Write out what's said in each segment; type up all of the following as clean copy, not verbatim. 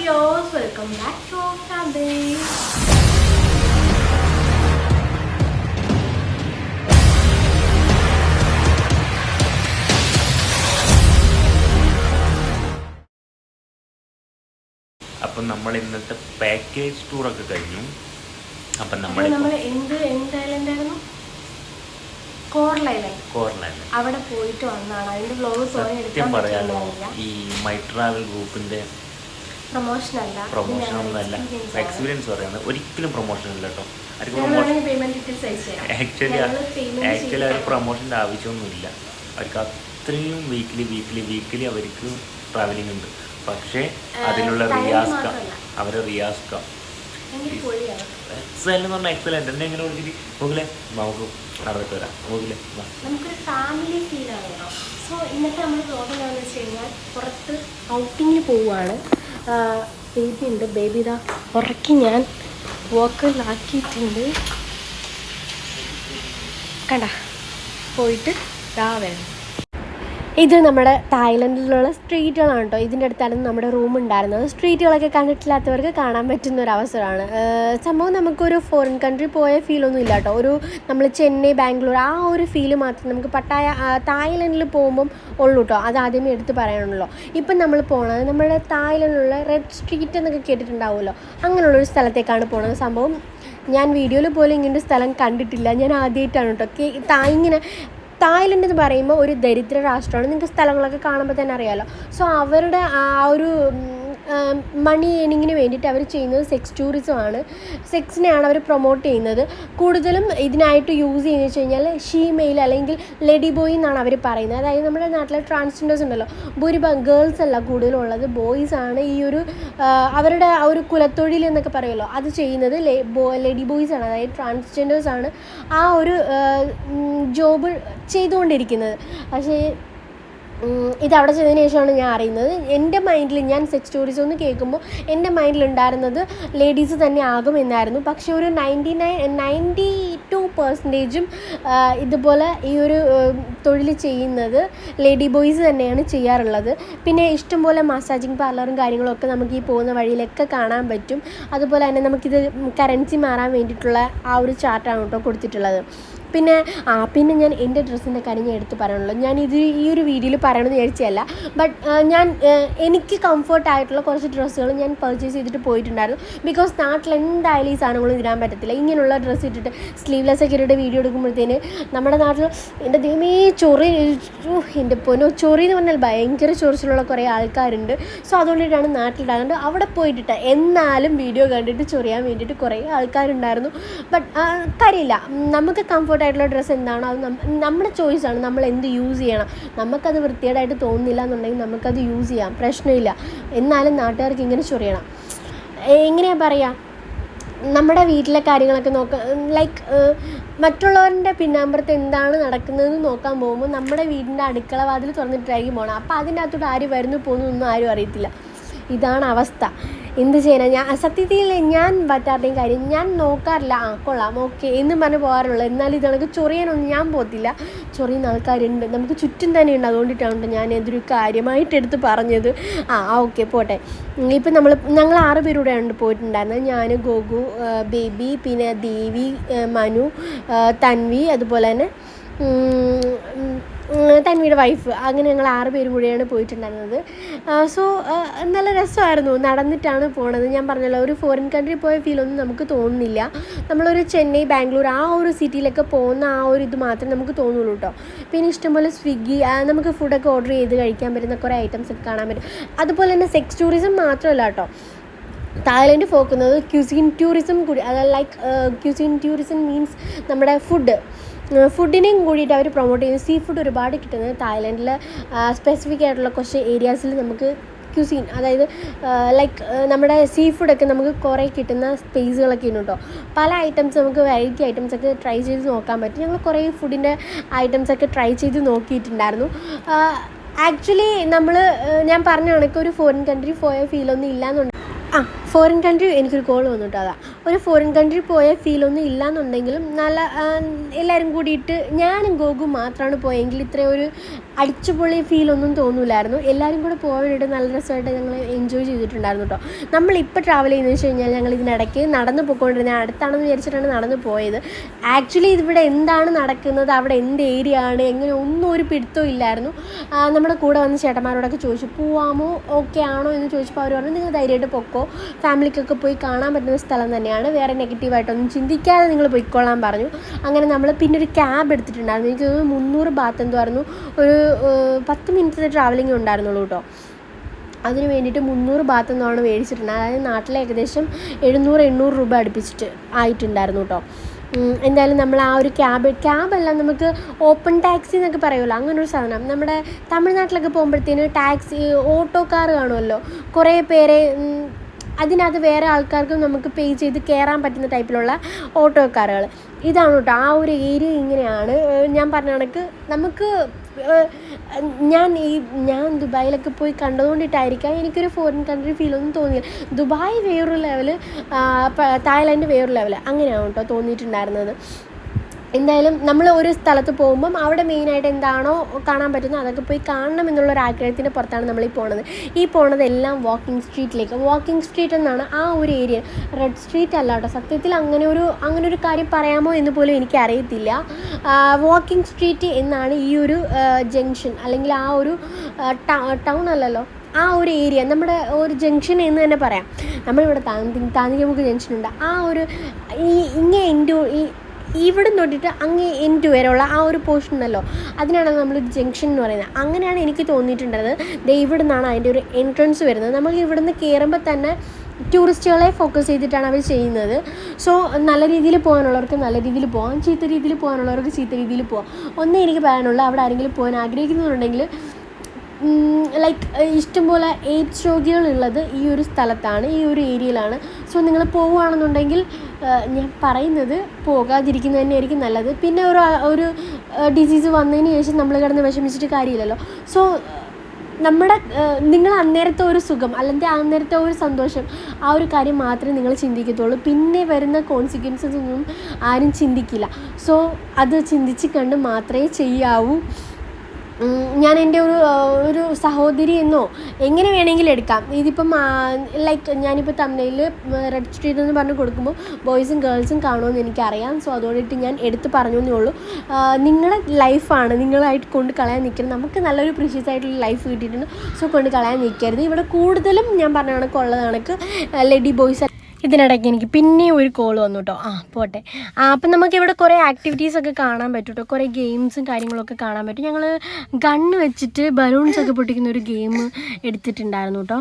viewers, welcome back to our family. അപ്പം നമ്മൾ ഇന്നത്തെ പാക്കേജ് ടൂറൊക്കെ കഴിഞ്ഞു. അപ്പം നമ്മൾ അവിടെ പോയിട്ട് വന്നാണ്. അതിന്റെ വ്ലോഗ് സത്യം പറയാലോ, ഈ മൈ ട്രാവൽ ഗ്രൂപ്പിന്റെ പ്രൊമോഷൻ ഒന്നുമല്ല, എക്സ്പീരിയൻസ് പറയാണ്. ഒരിക്കലും പ്രൊമോഷൻ ഇല്ല കേട്ടോ. ആക്ച്വലി അവർ പ്രൊമോഷൻ്റെ ആവശ്യമൊന്നുമില്ല. അവർക്ക് അത്രയും വീക്കിലി അവർക്ക് ട്രാവലിംഗ് ഉണ്ട്. പക്ഷേ അതിലുള്ള റിയാസ്ക എക്സലന്റ് എന്ന് പറഞ്ഞാൽ എക്സലന്റ്. എന്നെ എങ്ങനെ വിളിച്ചിട്ട് പോകില്ലേ, നമുക്ക് നടന്നിട്ട് വരാം, പോകില്ലേ, നമുക്കൊരു ഫാമിലി ഫീൽ ആണ്. സോ ഇന്നത്തെ നമ്മൾ വ്ലോഗ് എന്താണെന്ന് വെച്ച് കഴിഞ്ഞാൽ പുറത്ത് ഔട്ടിങ്ങിന് പോവുകയാണ്. ബേബി ഉണ്ട്. ബേബി ഇതാ ഉറക്കി ഞാൻ വോക്കറിലാക്കിയിട്ടുണ്ട്. കണ്ട പോയിട്ട് ഇതാ വരണം. ഇത് നമ്മുടെ തായ്ലൻഡിലുള്ള സ്ട്രീറ്റുകളാണ് കേട്ടോ. ഇതിൻ്റെ അടുത്തായിരുന്നു നമ്മുടെ റൂം ഉണ്ടായിരുന്നത്. സ്ട്രീറ്റുകളൊക്കെ കണ്ടിട്ടില്ലാത്തവർക്ക് കാണാൻ പറ്റുന്ന ഒരു അവസരമാണ്. സംഭവം നമുക്കൊരു ഫോറിൻ കൺട്രി പോയ ഫീലൊന്നും ഇല്ല കേട്ടോ. ഒരു നമ്മൾ ചെന്നൈ, ബാംഗ്ലൂർ ആ ഒരു ഫീല് മാത്രം നമുക്ക് തായ്ലൻഡിൽ പോകുമ്പം ഉള്ളൂ കേട്ടോ. അത് ആദ്യമേ എടുത്ത് പറയാനുള്ളൂ. ഇപ്പം നമ്മൾ പോണത് നമ്മുടെ തായ്ലൻഡിലുള്ള റെഡ് സ്ട്രീറ്റ് എന്നൊക്കെ കേട്ടിട്ടുണ്ടാവുമല്ലോ, അങ്ങനെയുള്ളൊരു സ്ഥലത്തേക്കാണ് പോണത്. സംഭവം ഞാൻ വീഡിയോയിൽ പോലും ഇങ്ങനൊരു സ്ഥലം കണ്ടിട്ടില്ല. ഞാൻ ആദ്യമായിട്ടാണ് കേട്ടോ. ഇങ്ങനെ തായ്ലൻഡ് എന്ന് പറയുമ്പോൾ ഒരു ദരിദ്ര രാഷ്ട്രമാണ്. നിങ്ങൾക്ക് സ്ഥലങ്ങളൊക്കെ കാണുമ്പോൾ തന്നെ അറിയാമല്ലോ. സോ അവരുടെ ആ ഒരു മണി ഏണിങ്ങിന് വേണ്ടിയിട്ട് അവർ ചെയ്യുന്നത് സെക്സ് ടൂറിസമാണ്. സെക്സിനെയാണ് അവർ പ്രൊമോട്ട് ചെയ്യുന്നത്. കൂടുതലും ഇതിനായിട്ട് യൂസ് ചെയ്യുന്നത് വെച്ച് കഴിഞ്ഞാൽ ഷീമെയിൽ അല്ലെങ്കിൽ ലെഡി ബോയ് എന്നാണ് അവർ പറയുന്നത്. അതായത് നമ്മുടെ നാട്ടിലെ ട്രാൻസ്ജെൻഡേഴ്സ് ഉണ്ടല്ലോ, ഭൂരിഭാഗം ഗേൾസ് അല്ല കൂടുതലുള്ളത്, ബോയ്സാണ് ഈ ഒരു അവരുടെ ആ ഒരു കുലത്തൊഴിൽ എന്നൊക്കെ പറയുമല്ലോ അത് ചെയ്യുന്നത് ലെഡി ബോയ്സാണ്. അതായത് ട്രാൻസ്ജെൻഡേഴ്സാണ് ആ ഒരു ജോബ് ചെയ്തുകൊണ്ടിരിക്കുന്നത്. പക്ഷേ ഇതവിടെ ചെയ്തതിന് ശേഷമാണ് ഞാൻ അറിയുന്നത്. എൻ്റെ മൈൻഡിൽ ഞാൻ സെക്സ് ടൂറിസം എന്ന് കേൾക്കുമ്പോൾ എൻ്റെ മൈൻഡിലുണ്ടായിരുന്നത് ലേഡീസ് തന്നെ ആകുമെന്നായിരുന്നു. പക്ഷേ ഒരു 92% ഇതുപോലെ ഈ ഒരു തൊഴിൽ ചെയ്യുന്നത് ലേഡി ബോയ്സ് തന്നെയാണ് ചെയ്യാറുള്ളത്. പിന്നെ ഇഷ്ടംപോലെ മസാജിങ് പാർലറും കാര്യങ്ങളൊക്കെ നമുക്ക് ഈ പോകുന്ന വഴിയിലൊക്കെ കാണാൻ പറ്റും. അതുപോലെ തന്നെ നമുക്കിത് കറൻസി മാറാൻ വേണ്ടിയിട്ടുള്ള ആ ഒരു ചാർട്ടാണ് കേട്ടോ കൊടുത്തിട്ടുള്ളത്. പിന്നെ ഞാൻ എൻ്റെ ഡ്രസ്സിൻ്റെ കാര്യം ഞാൻ എടുത്ത് പറയാനുള്ളൂ. ഞാൻ ഈ ഒരു വീഡിയോയിൽ പറയണമെന്ന് വിചാരിച്ചതല്ല. ബട്ട് എനിക്ക് കംഫർട്ടായിട്ടുള്ള കുറച്ച് ഡ്രസ്സുകൾ ഞാൻ പർച്ചേസ് ചെയ്തിട്ട് പോയിട്ടുണ്ടായിരുന്നു. ബിക്കോസ് നാട്ടിൽ എന്തായാലും ഈ സാധനങ്ങളും ഇടാൻ പറ്റത്തില്ല. ഇങ്ങനെയുള്ള ഡ്രസ്സ് ഇട്ടിട്ട് സ്ലീവ്ലെസ് ഒക്കെ ഇട്ടിട്ട് വീഡിയോ എടുക്കുമ്പോഴത്തേന് നമ്മുടെ നാട്ടിൽ എൻ്റെ ദൈവമേ എൻ്റെ പൊന്നോ ചൊറി എന്ന് പറഞ്ഞാൽ ഭയങ്കര ചൊറിച്ചിലുള്ള കുറേ ആൾക്കാരുണ്ട്. സോ അതുകൊണ്ടിട്ടാണ് നാട്ടിലിടാണ്ട് അവിടെ പോയിട്ടിട്ട് എന്നാലും വീഡിയോ കണ്ടിട്ട് ചൊറിയാൻ വേണ്ടിയിട്ട് കുറേ ആൾക്കാരുണ്ടായിരുന്നു. ബട്ട് കാര്യമില്ല, നമുക്ക് ആയിട്ടുള്ള ഡ്രസ്സ് എന്താണോ അത് നമ്മുടെ ചോയ്സാണ്. നമ്മൾ എന്ത് യൂസ് ചെയ്യണം. നമുക്കത് വൃത്തികേടായിട്ട് തോന്നുന്നില്ല എന്നുണ്ടെങ്കിൽ നമുക്കത് യൂസ് ചെയ്യാം, പ്രശ്നമില്ല. എന്നാലും നാട്ടുകാർക്ക് ഇങ്ങനെ ചൊറിയണം. എങ്ങനെയാണ് പറയുക, നമ്മുടെ വീട്ടിലെ കാര്യങ്ങളൊക്കെ ലൈക്ക് മറ്റുള്ളവരുടെ പിന്നാമ്പുറത്ത് എന്താണ് നടക്കുന്നതെന്ന് നോക്കാൻ പോകുമ്പോൾ നമ്മുടെ വീടിൻ്റെ അടുക്കള വാതിൽ തുറന്നിട്ടായിരിക്കും പോകണം. അപ്പോൾ അതിൻ്റെ അകത്തോട്ട് ആര് വരുന്നു പോകുന്നു ഒന്നും ആരും അറിയത്തില്ല. ഇതാണ് അവസ്ഥ. എന്ത് ചെയ്യാനാണ്? ഞാൻ സത്യത്തിൽ ഞാൻ പറ്റാത്തയും കാര്യം ഞാൻ നോക്കാറില്ല. കൊള്ളാം ഓക്കെ എന്ന് പറഞ്ഞ് പോകാറുള്ളൂ. എന്നാലും ഇതണക്ക് ചൊറിയാനൊന്നും ഞാൻ പോകത്തില്ല. ചൊറിയുന്ന ആൾക്കാരുണ്ട്, നമുക്ക് ചുറ്റും തന്നെയുണ്ട്. അതുകൊണ്ടിട്ടാണ് ഞാൻ ഇതൊരു കാര്യമായിട്ട് എടുത്ത് പറഞ്ഞത്. ഓക്കെ പോട്ടെ. ഇപ്പം ഞങ്ങൾ 6 പേരൂടെയാണ് പോയിട്ടുണ്ടായിരുന്നത്. ഞാൻ, ഗോഗു, ബേബി, പിന്നെ ദേവി, മനു, തൻവി, അതുപോലെ തന്നെ തൻവിയുടെ വൈഫ്. അങ്ങനെ ഞങ്ങൾ 6 പേരും കൂടിയാണ് പോയിട്ടുണ്ടായിരുന്നത്. സോ നല്ല രസമായിരുന്നു. നടന്നിട്ടാണ് പോണത്. ഞാൻ പറഞ്ഞല്ലോ, ഒരു ഫോറിൻ കൺട്രി പോയ ഫീലൊന്നും നമുക്ക് തോന്നുന്നില്ല. നമ്മളൊരു ചെന്നൈ, ബാംഗ്ലൂർ ആ ഒരു സിറ്റിയിലൊക്കെ പോകുന്ന ആ ഒരു ഇത് മാത്രമേ നമുക്ക് തോന്നുള്ളൂ കേട്ടോ. പിന്നെ ഇഷ്ടംപോലെ സ്വിഗ്ഗി, നമുക്ക് ഫുഡൊക്കെ ഓർഡർ ചെയ്ത് കഴിക്കാൻ പറ്റുന്ന കുറേ ഐറ്റംസ് ഒക്കെ കാണാൻ പറ്റും. അതുപോലെ തന്നെ സെക്സ് ടൂറിസം മാത്രമല്ല കേട്ടോ, തായ്ലൻഡ് ഫോക്കുന്നത് ക്യൂസിൻ ടൂറിസം കൂടി. അതായത് ലൈക്ക് ക്യൂസിൻ ടൂറിസം മീൻസ് നമ്മുടെ ഫുഡിനെയും കൂടിയിട്ട് അവർ പ്രൊമോട്ട് ചെയ്യുന്നത്. സീ ഫുഡ് ഒരുപാട് കിട്ടുന്നത് തായ്ലൻഡിൽ സ്പെസിഫിക് ആയിട്ടുള്ള കുറച്ച് ഏരിയാസിൽ നമുക്ക് ക്യൂസീൻ, അതായത് ലൈക്ക് നമ്മുടെ സീ ഫുഡൊക്കെ നമുക്ക് കുറേ കിട്ടുന്ന സ്പേസുകളൊക്കെ ഉണ്ട് കേട്ടോ. പല ഐറ്റംസ് നമുക്ക് വെറൈറ്റി ഐറ്റംസൊക്കെ ട്രൈ ചെയ്ത് നോക്കാൻ പറ്റും. ഞങ്ങൾ കുറേ ഫുഡിൻ്റെ ഐറ്റംസൊക്കെ ട്രൈ ചെയ്ത് നോക്കിയിട്ടുണ്ടായിരുന്നു. ആക്ച്വലി ഞാൻ പറഞ്ഞ കണക്ക് ഒരു ഫോറിൻ കൺട്രി പോയ ഫീലൊന്നും ഇല്ലയെന്നുണ്ട്. ഫോറിൻ കൺട്രി എനിക്കൊരു കോൾ വന്നിട്ട്. ഒരു ഫോറിൻ കൺട്രി പോയ ഫീലൊന്നും ഇല്ലയെന്നുണ്ടെങ്കിലും നല്ല എല്ലാവരും കൂടിയിട്ട് ഞാനും ഗോകും മാത്രമാണ് പോയെങ്കിൽ ഇത്രയും ഒരു അടിച്ചുപൊളി ഫീലൊന്നും തോന്നില്ലായിരുന്നു. എല്ലാവരും കൂടെ പോകാൻ വേണ്ടിയിട്ട് നല്ല രസമായിട്ട് ഞങ്ങൾ എൻജോയ് ചെയ്തിട്ടുണ്ടായിരുന്നു കേട്ടോ. നമ്മളിപ്പോൾ ട്രാവൽ ചെയ്യുന്നതെന്ന് വെച്ച് കഴിഞ്ഞാൽ ഞങ്ങൾ ഇതിനിടയ്ക്ക് നടന്ന് പോയിക്കൊണ്ടിരുന്നത്, അടുത്താണെന്ന് വിചാരിച്ചിട്ടാണ് നടന്ന് പോയത്. ആക്ച്വലി ഇവിടെ എന്താണ് നടക്കുന്നത്, അവിടെ എന്ത് ഏരിയ ആണ്, എങ്ങനെ ഒന്നും ഒരു പിടുത്തവും ഇല്ലായിരുന്നു. നമ്മുടെ കൂടെ വന്ന ചേട്ടന്മാരോടൊക്കെ ചോദിച്ചു പോവാമോ, ഓക്കെ ആണോ എന്ന് ചോദിച്ചപ്പോൾ അവർ പറഞ്ഞു നിങ്ങൾ ധൈര്യമായിട്ട് പൊക്കോ, ഫാമിലിക്കൊക്കെ പോയി കാണാൻ പറ്റുന്ന സ്ഥലം തന്നെയാണ്, വേറെ നെഗറ്റീവായിട്ടൊന്നും ചിന്തിക്കാതെ നിങ്ങൾ പോയിക്കൊള്ളാൻ പറഞ്ഞു. അങ്ങനെ നമ്മൾ പിന്നെ ഒരു ക്യാബ് എടുത്തിട്ടുണ്ടായിരുന്നു. എനിക്ക് 300 ബാത്ത് എന്തായിരുന്നു, ഒരു 10 മിനിറ്റത്തെ ട്രാവലിംഗ് ഉണ്ടായിരുന്നുള്ളൂ കേട്ടോ. അതിന് വേണ്ടിയിട്ട് 300 ബാത്ത് എന്നാണ് മേടിച്ചിട്ടുണ്ട്. അതായത് നാട്ടിലെ ഏകദേശം 700-800 രൂപ അടുപ്പിച്ചിട്ട് ആയിട്ടുണ്ടായിരുന്നു കേട്ടോ. എന്തായാലും നമ്മൾ ആ ഒരു ക്യാബല്ല, നമുക്ക് ഓപ്പൺ ടാക്സി എന്നൊക്കെ പറയുമല്ലോ, അങ്ങനൊരു സാധനം. നമ്മുടെ തമിഴ്നാട്ടിലൊക്കെ പോകുമ്പോഴത്തേന് ടാക്സി ഓട്ടോ കാർ കാണുമല്ലോ, കുറേ പേരെ അതിനകത്ത് വേറെ ആൾക്കാർക്കും നമുക്ക് പേ ചെയ്ത് കയറാൻ പറ്റുന്ന ടൈപ്പിലുള്ള ഓട്ടോ കാറുകൾ. ഇതാണ് കേട്ടോ ആ ഒരു ഏരിയ. ഇങ്ങനെയാണ് ഞാൻ പറഞ്ഞ കണക്ക്. നമുക്ക് ഞാൻ ദുബായിലൊക്കെ പോയി കണ്ടതുകൊണ്ടിട്ടായിരിക്കാം എനിക്കൊരു ഫോറിൻ കൺട്രി ഫീലൊന്നും തോന്നിയില്ല. ദുബായ് വേറൊരു ലെവൽ, തായ്ലാൻഡ് വേറൊരു ലെവൽ, അങ്ങനെയാണ് കേട്ടോ തോന്നിയിട്ടുണ്ടായിരുന്നത്. എന്തായാലും നമ്മൾ ഒരു സ്ഥലത്ത് പോകുമ്പം അവിടെ മെയിനായിട്ട് എന്താണോ കാണാൻ പറ്റുന്നത് അതൊക്കെ പോയി കാണണം എന്നുള്ളൊരു ആഗ്രഹത്തിൻ്റെ പുറത്താണ് നമ്മളീ പോണതെല്ലാം വാക്കിംഗ് സ്ട്രീറ്റ് എന്നാണ് ആ ഒരു ഏരിയ. റെഡ് സ്ട്രീറ്റ് അല്ല കേട്ടോ, സത്യത്തിൽ അങ്ങനെ ഒരു കാര്യം പറയാമോ എന്ന് പോലും എനിക്കറിയത്തില്ല. വാക്കിംഗ് സ്ട്രീറ്റ് എന്നാണ് ഈ ഒരു ജംഗ്ഷൻ, അല്ലെങ്കിൽ ആ ഒരു ടൗൺ അല്ലല്ലോ, ആ ഒരു ഏരിയ, നമ്മുടെ ഒരു ജംഗ്ഷൻ എന്ന് തന്നെ പറയാം. നമ്മളിവിടെ താന്തികമുക്ക് ജംഗ്ഷനുണ്ട്. ആ ഒരു ഇവിടെ തൊട്ടിട്ട് അങ്ങേ എൻഡ് വരെയുള്ള ആ ഒരു പോർഷൻ ഉണ്ടല്ലോ, അതിനാണ് നമ്മൾ ജംഗ്ഷൻ എന്ന് പറയുന്നത്. അങ്ങനെയാണ് എനിക്ക് തോന്നിയിട്ടുണ്ടത്. ഇവിടെ നിന്നാണ് അതിൻ്റെ ഒരു എൻട്രൻസ് വരുന്നത്. നമുക്ക് ഇവിടെ നിന്ന് കയറുമ്പോൾ തന്നെ ടൂറിസ്റ്റുകളെ ഫോക്കസ് ചെയ്തിട്ടാണ് അവർ ചെയ്യുന്നത്. സോ നല്ല രീതിയിൽ പോകാനുള്ളവർക്ക് നല്ല രീതിയിൽ പോകാം, ചീത്ത രീതിയിൽ പോകാനുള്ളവർക്ക് ചീത്ത രീതിയിൽ പോകാം. ഒന്നേ എനിക്ക് പറയാനുള്ളൂ, അവിടെ ആരെങ്കിലും പോകാൻ ആഗ്രഹിക്കുന്നുണ്ടെങ്കിൽ ലൈക്ക് ഇഷ്ടംപോലെ എയ്ഡ്സ് രോഗികളുള്ളത് ഈ ഒരു സ്ഥലത്താണ്, ഈ ഒരു ഏരിയയിലാണ്. സോ നിങ്ങൾ പോവുകയാണെന്നുണ്ടെങ്കിൽ ഞാൻ പറയുന്നത് പോകാതിരിക്കുന്നത് തന്നെയായിരിക്കും നല്ലത്. പിന്നെ ഒരു ഡിസീസ് വന്നതിന് ശേഷം നമ്മൾ കിടന്ന് വിഷമിച്ചിട്ട് കാര്യമില്ലല്ലോ. സോ നിങ്ങൾ അന്നേരത്തെ ഒരു സുഖം അല്ലെങ്കിൽ അന്നേരത്തെ ഒരു സന്തോഷം, ആ ഒരു കാര്യം മാത്രമേ നിങ്ങൾ ചിന്തിക്കത്തുള്ളൂ. പിന്നെ വരുന്ന കോൺസിക്വൻസസ് ഒന്നും ആരും ചിന്തിക്കില്ല. സോ അത് ചിന്തിച്ച് കണ്ട് മാത്രമേ ചെയ്യാവൂ. ഞാൻ എൻ്റെ ഒരു സഹോദരി എന്നോ എങ്ങനെ വേണമെങ്കിലും എടുക്കാം. ഇതിപ്പം ലൈക്ക് ഞാനിപ്പോൾ തമിഴിൽ റെഡ് സ്ട്രീറ്റ് എന്ന് പറഞ്ഞ് കൊടുക്കുമ്പോൾ ബോയ്സും ഗേൾസും കാണുമെന്ന് എനിക്കറിയാം. സോ അതുകൊണ്ടിട്ട് ഞാൻ എടുത്ത് പറഞ്ഞു എന്നേ ഉള്ളൂ. നിങ്ങളുടെ ലൈഫാണ്, നിങ്ങളായിട്ട് കൊണ്ട് കളയാൻ നിൽക്കരുത്. നമുക്ക് നല്ലൊരു പ്രീഷ്യസ് ആയിട്ടുള്ള ലൈഫ് കിട്ടിയിട്ടുണ്ട്. സോ കൊണ്ട് കളയാൻ നിൽക്കരുത്. ഇവിടെ കൂടുതലും ഞാൻ പറഞ്ഞ കണക്കുള്ളത് കണക്ക് ലേഡി ബോയ്സ്. ഇതിനിടയ്ക്ക് എനിക്ക് പിന്നെ ഒരു കോൾ വന്നു കേട്ടോ. പോട്ടെ. അപ്പം നമുക്കിവിടെ കുറേ ആക്ടിവിറ്റീസൊക്കെ കാണാൻ പറ്റും കേട്ടോ, കുറേ ഗെയിംസും കാര്യങ്ങളൊക്കെ കാണാൻ പറ്റും. ഞങ്ങൾ ഗണ്ണ് വെച്ചിട്ട് ബലൂൺസൊക്കെ പൊട്ടിക്കുന്ന ഒരു ഗെയിം എടുത്തിട്ടുണ്ടായിരുന്നു കേട്ടോ.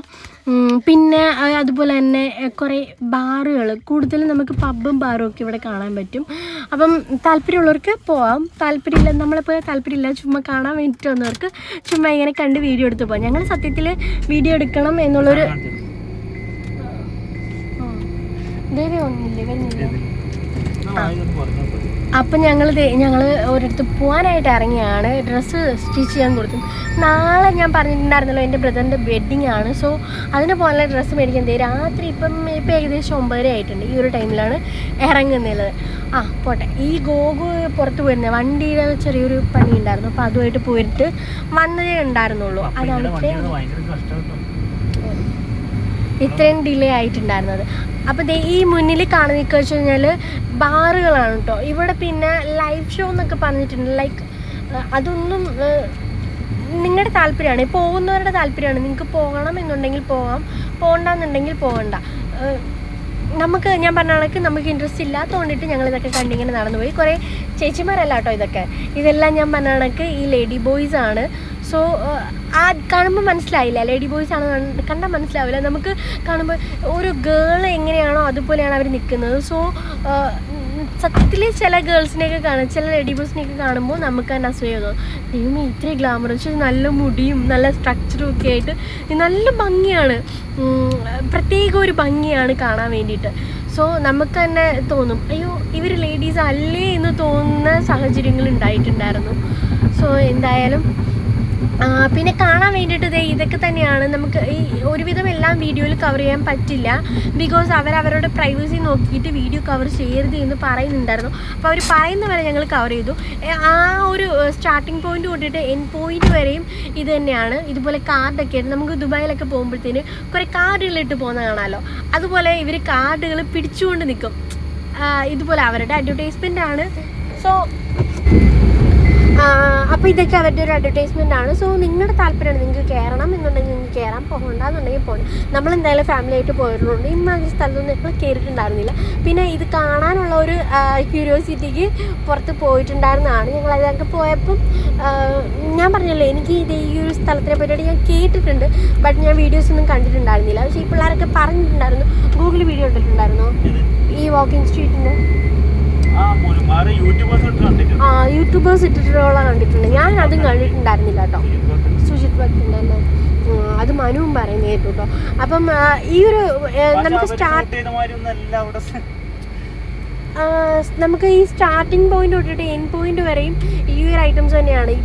പിന്നെ അതുപോലെ തന്നെ കുറേ ബാറുകൾ, കൂടുതലും നമുക്ക് പബ്ബും ബാറും ഒക്കെ ഇവിടെ കാണാൻ പറ്റും. അപ്പം താല്പര്യമുള്ളവർക്ക് പോവാം, താല്പര്യമില്ല നമ്മളിപ്പോൾ താല്പര്യമില്ല ചുമ്മാ കാണാൻ വേണ്ടിയിട്ട് വന്നവർക്ക് ചുമ്മാ ഇങ്ങനെ കണ്ട് വീഡിയോ എടുത്ത് പോകാം. ഞങ്ങൾ സത്യത്തിൽ വീഡിയോ എടുക്കണം എന്നുള്ളൊരു അപ്പം ഞങ്ങൾ ഒരിടത്ത് പോകാനായിട്ട് ഇറങ്ങിയാണ്. ഡ്രസ്സ് സ്റ്റിച്ച് ചെയ്യാൻ കൊടുത്തു. നാളെ ഞാൻ പറഞ്ഞിട്ടുണ്ടായിരുന്നല്ലോ എൻ്റെ ബ്രദറിൻ്റെ വെഡ്ഡിങ് ആണ്. സോ അതിന് പോകാനുള്ള ഡ്രസ്സ് മേടിക്കാൻ രാത്രി ഇപ്പം ഏകദേശം 9:30 ആയിട്ടുണ്ട്. ഈ ഒരു ടൈമിലാണ് ഇറങ്ങുന്നത്. പോട്ടെ. ഈ ഗോകു പുറത്ത് പോയിരുന്നത് വണ്ടിയുടെ ചെറിയൊരു പണി ഉണ്ടായിരുന്നു. അപ്പോൾ അതുമായിട്ട് പോയിട്ട് വന്നതേ ഉണ്ടായിരുന്നുള്ളൂ. അതാണ് ഇത്രയും ഡിലേ ആയിട്ടുണ്ടായിരുന്നത്. അപ്പോൾ ഈ മുന്നിൽ കാണുന്നതെന്ന് വെച്ച് കഴിഞ്ഞാൽ ബാറുകളാണ് കേട്ടോ. ഇവിടെ പിന്നെ ലൈവ് ഷോ എന്നൊക്കെ പറഞ്ഞിട്ടുണ്ട്. ലൈക്ക് അതൊന്നും നിങ്ങളുടെ താല്പര്യമാണ്, പോകുന്നവരുടെ താല്പര്യമാണ്. നിങ്ങൾക്ക് പോകണം എന്നുണ്ടെങ്കിൽ പോകാം, പോകണ്ടെന്നുണ്ടെങ്കിൽ പോകണ്ട. ഞാൻ പറഞ്ഞ കണക്ക് നമുക്ക് ഇൻട്രസ്റ്റ് ഇല്ലാത്തതുകൊണ്ടിട്ട് ഞങ്ങളിതൊക്കെ കണ്ടിങ്ങനെ നടന്നുപോയി. കുറേ ചേച്ചിമാരല്ല കേട്ടോ ഇതെല്ലാം ഞാൻ പറഞ്ഞ കണക്ക് ഈ ലേഡി ബോയ്സ് ആണ്. സോ കാണുമ്പോൾ മനസ്സിലായില്ല, ലേഡി ബോയ്സ് ആണ് കണ്ടാൽ മനസ്സിലാവില്ല. നമുക്ക് കാണുമ്പോൾ ഒരു ഗേൾ എങ്ങനെയാണോ അതുപോലെയാണ് അവർ നിൽക്കുന്നത്. സോ സത്യത്തിൽ ചില ഗേൾസിനെയൊക്കെ ചില ലേഡി ബോയ്സിനെയൊക്കെ കാണുമ്പോൾ നമുക്ക് തന്നെ അസൂയ തോന്നും. ദൈവമേ ഇത്രയും ഗ്ലാമർ, പക്ഷേ നല്ല മുടിയും നല്ല സ്ട്രക്ചറും ഒക്കെ ആയിട്ട് നല്ല ഭംഗിയാണ്, പ്രത്യേക ഒരു ഭംഗിയാണ് കാണാൻ വേണ്ടിയിട്ട്. സോ നമുക്ക് തന്നെ തോന്നും അയ്യോ ഇവർ ലേഡീസ് അല്ലേ എന്ന് തോന്നുന്ന സാഹചര്യങ്ങൾ ഉണ്ടായിട്ടുണ്ടായിരുന്നു. സോ എന്തായാലും പിന്നെ കാണാൻ വേണ്ടിയിട്ട് ഇതൊക്കെ തന്നെയാണ്. നമുക്ക് ഈ ഒരുവിധം എല്ലാം വീഡിയോയിൽ കവർ ചെയ്യാൻ പറ്റില്ല. ബിക്കോസ് അവരവരുടെ പ്രൈവസി നോക്കിയിട്ട് വീഡിയോ കവർ ചെയ്യരുത് എന്ന് പറയുന്നുണ്ടായിരുന്നു. അപ്പോൾ അവർ പറയുന്ന വരെ ഞങ്ങൾ കവർ ചെയ്തു. ആ ഒരു സ്റ്റാർട്ടിങ് പോയിന്റ് തൊട്ടിട്ട് എൻഡ് പോയിന്റ് വരെയും ഇത് തന്നെയാണ്. ഇതുപോലെ കാർഡൊക്കെ ആയിട്ട് നമുക്ക് ദുബായിലൊക്കെ പോകുമ്പോഴത്തേന് കുറേ കാർഡുകളിട്ട് പോകുന്ന കാണാമല്ലോ. അതുപോലെ ഇവർ കാർഡുകൾ പിടിച്ചുകൊണ്ട് നിൽക്കും. ഇതുപോലെ അവരുടെ അഡ്വർടൈസ്മെൻ്റ് ആണ്. സോ അപ്പോൾ ഇതൊക്കെ അവരുടെ ഒരു അഡ്വർടൈസ്മെൻ്റ് ആണ്. സോ നിങ്ങളുടെ താല്പര്യമാണ്, നിങ്ങൾക്ക് കയറണം എന്നുണ്ടെങ്കിൽ നിങ്ങൾക്ക് കയറാം, പോകണ്ടെന്നുണ്ടെങ്കിൽ പോകണം. നമ്മളെന്തായാലും ഫാമിലി ആയിട്ട് പോയിട്ടുള്ളൂ. ഇമ്മാതിരി സ്ഥലത്തൊന്നും ഞങ്ങൾ കയറിയിട്ടുണ്ടായിരുന്നില്ല. പിന്നെ ഇത് കാണാനുള്ള ഒരു ക്യൂരിയോസിറ്റിക്ക് പുറത്ത് പോയിട്ടുണ്ടായിരുന്നതാണ്. ഞങ്ങൾ അതിലൊക്കെ പോയപ്പം ഞാൻ പറഞ്ഞല്ലോ, എനിക്ക് ഈ ഒരു സ്ഥലത്തിനെ പറ്റിയിട്ട് ഞാൻ കേട്ടിട്ടുണ്ട്, ബട്ട് ഞാൻ വീഡിയോസൊന്നും കണ്ടിട്ടുണ്ടായിരുന്നില്ല. പക്ഷേ ഈ പിള്ളേരൊക്കെ പറഞ്ഞിട്ടുണ്ടായിരുന്നു. ഗൂഗിൾ വീഡിയോ ഇട്ടിട്ടുണ്ടായിരുന്നോ ഈ വാക്കിംഗ് സ്ട്രീറ്റിൻ്റെ? യൂട്യൂബേഴ്സ് ഇട്ടിട്ടുള്ള കണ്ടിട്ടുണ്ട്. ഞാൻ അതും കണ്ടിട്ടുണ്ടായിരുന്നില്ല കേട്ടോ. സുജിത് ഭക്തിൻ്റെ അല്ലേ, അത് മനുവും പറയുന്നത് കേട്ടു കേട്ടോ. അപ്പം ഈ ഒരു നമുക്ക് ഈ സ്റ്റാർട്ടിങ് പോയിന്റ് തൊട്ടിട്ട് എൻഡ് പോയിന്റ് വരെയും ഈ ഒരു ഐറ്റംസ് തന്നെയാണ്. ഈ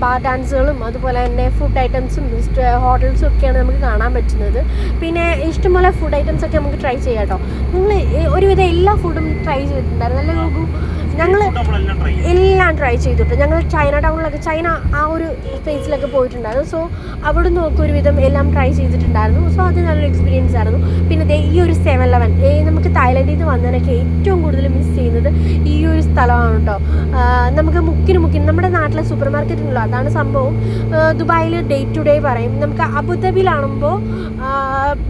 ബാർ ഡാൻസുകളും അതുപോലെ തന്നെ ഫുഡ് ഐറ്റംസും ഹോട്ടൽസും ഒക്കെയാണ് നമുക്ക് കാണാൻ പറ്റുന്നത്. പിന്നെ ഇഷ്ടംപോലെ ഫുഡ് ഐറ്റംസ് ഒക്കെ നമുക്ക് ട്രൈ ചെയ്യാം കേട്ടോ. നിങ്ങൾ ഒരുവിധം എല്ലാ ഫുഡും ട്രൈ ചെയ്തിട്ടുണ്ടായിരുന്നു അല്ലേ ഗൂഗു? ഞങ്ങൾ എല്ലാം ട്രൈ ചെയ്തിട്ടു. ഞങ്ങൾ ചൈന ടൗണിലൊക്കെ, ചൈന ആ ഒരു സ്പേസിലൊക്കെ പോയിട്ടുണ്ടായിരുന്നു. സോ അവിടെ നോക്കി ഒരുവിധം എല്ലാം ട്രൈ ചെയ്തിട്ടുണ്ടായിരുന്നു. സോ അത് നല്ലൊരു എക്സ്പീരിയൻസ് ആയിരുന്നു. പിന്നെ ഈ ഒരു 7-Eleven നമുക്ക് തായ്ലൻഡിൽ നിന്ന് വന്നതിനൊക്കെ ഏറ്റവും കൂടുതൽ മിസ് ചെയ്യുന്നത് ഈ ഒരു സ്ഥലമാണ് കേട്ടോ. നമുക്ക് മുക്കിന് നമ്മുടെ നാട്ടിലെ സൂപ്പർ മാർക്കറ്റിനുള്ളൂ, അതാണ് സംഭവം. ദുബായിൽ ഡേ ടു ഡേ പറയും. നമുക്ക് അബുദാബിയിലാണുമ്പോൾ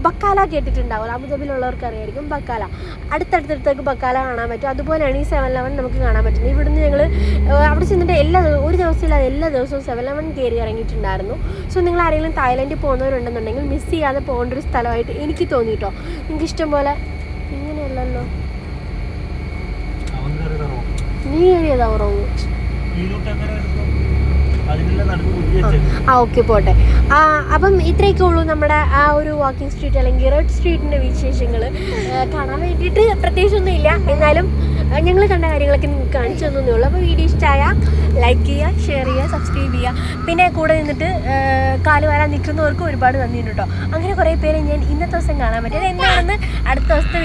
ബക്കാല കേട്ടിട്ടുണ്ടാവില്ല, അബുദാബിയിലുള്ളവർക്ക് അറിയായിരിക്കും ബക്കാല. അടുത്തടുത്തേക്ക് ബക്കാല കാണാൻ പറ്റും. അതുപോലെയാണ് ഈ 7-Eleven നമുക്ക് കാണാൻ പറ്റുന്നത്. ഇവിടുന്ന് ഞങ്ങൾ അവിടെ ചെന്നിട്ട് ഒരു ദിവസമില്ലാതെ എല്ലാ ദിവസവും 7-Eleven കയറി ഇറങ്ങിയിട്ടുണ്ടായിരുന്നു. സോ നിങ്ങൾ ആരെങ്കിലും തായ്ലൻഡിൽ പോകുന്നവരുണ്ടെന്നുണ്ടെങ്കിൽ മിസ് ചെയ്യാതെ പോകേണ്ട ഒരു സ്ഥലമായിട്ട് എനിക്ക് തോന്നിയിട്ടോ. നിങ്ങൾക്ക് ഇഷ്ടം പോലെ ഇങ്ങനെയല്ലല്ലോ, നീ ഏരിയതാ റോങ്. ഓക്കെ പോട്ടെ. അപ്പം ഇത്രയൊക്കെ ഉള്ളൂ നമ്മുടെ ആ ഒരു വാക്കിംഗ് സ്ട്രീറ്റ് അല്ലെങ്കിൽ റെഡ് സ്ട്രീറ്റിൻ്റെ വിശേഷങ്ങൾ. കാണാൻ വേണ്ടിയിട്ട് പ്രത്യേകിച്ചൊന്നും ഇല്ല, എന്നാലും ഞങ്ങൾ കണ്ട കാര്യങ്ങളൊക്കെ നിങ്ങൾക്ക് കാണിച്ചു തന്നേ ഉള്ളൂ. അപ്പോൾ വീഡിയോ ഇഷ്ടമായാൽ ലൈക്ക് ചെയ്യുക, ഷെയർ ചെയ്യുക, സബ്സ്ക്രൈബ് ചെയ്യുക. പിന്നെ കൂടെ നിന്നിട്ട് കാല് വരാൻ നിൽക്കുന്നവർക്ക് ഒരുപാട് നന്ദിയുണ്ട് കേട്ടോ. അങ്ങനെ കുറേ പേരെ ഞാൻ ഇന്നത്തെ ദിവസം കാണാൻ പറ്റും. എന്താണെന്ന് അടുത്ത ദിവസത്തെ